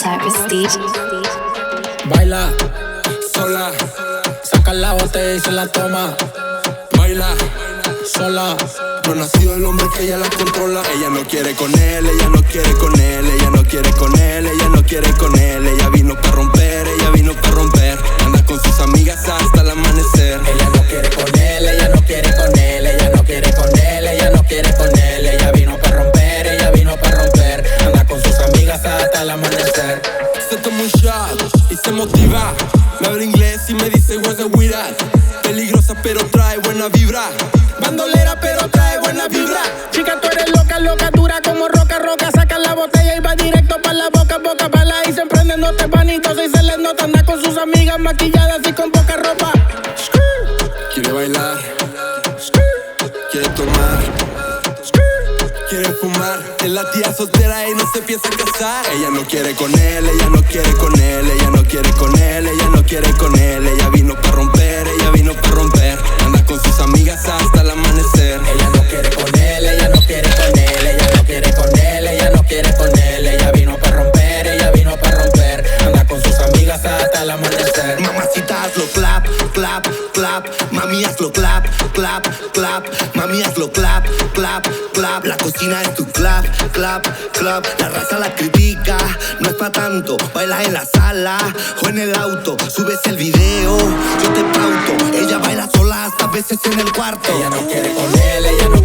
Prestige. Baila sola, saca la botella y se la toma. Baila sola, no ha nacido el hombre que ella la controla. Ella no quiere con él, ella no quiere con él, ella no quiere con él, ella no quiere con él. Ella vino para romper, ella vino para romper. Anda con sus amigas hasta el amanecer. Ella no quiere con él, ella no quiere con él, ella no quiere con él, ella no quiere con él. Ella vino para romper, ella vino para romper. Anda con sus amigas hasta el amanecer. Se toma un shot y se motiva. Me habla inglés y me dice where's the weed at. Peligrosa pero trae buena vibra. Bandolera pero trae buena vibra. Chica, tú eres loca, loca, dura como roca, roca. Saca la botella y va directo pa' la boca, boca, pa' la y se emprende, no te panitos y se les nota. Anda con sus amigas maquilladas y con poca ropa. Quiere bailar, quiere tomar, quiere fumar. Es la tía soltera y no se piensa casar. Ella no quiere con él, ella no quiere con él, ella no quiere con él, ella no quiere con él. Ella vino para romper, ella vino para romper. Anda con sus amigas hasta el amanecer. Ella no quiere con él, ella no quiere con él, ella no quiere con él, ella no quiere con él. Ella vino para romper, ella vino para romper. Anda con sus amigas hasta el amanecer. Mamacita, hazlo clap, clap, clap. Mami, hazlo clap, clap, clap. Mami, hazlo clap, clap, clap. La cocina es tu clap, clap, clap. La raza la critica, no es pa' tanto. Baila en la sala o en el auto. Subes el video, yo te pauto. Ella baila sola hasta veces en el cuarto. Ella no quiere con él, ella no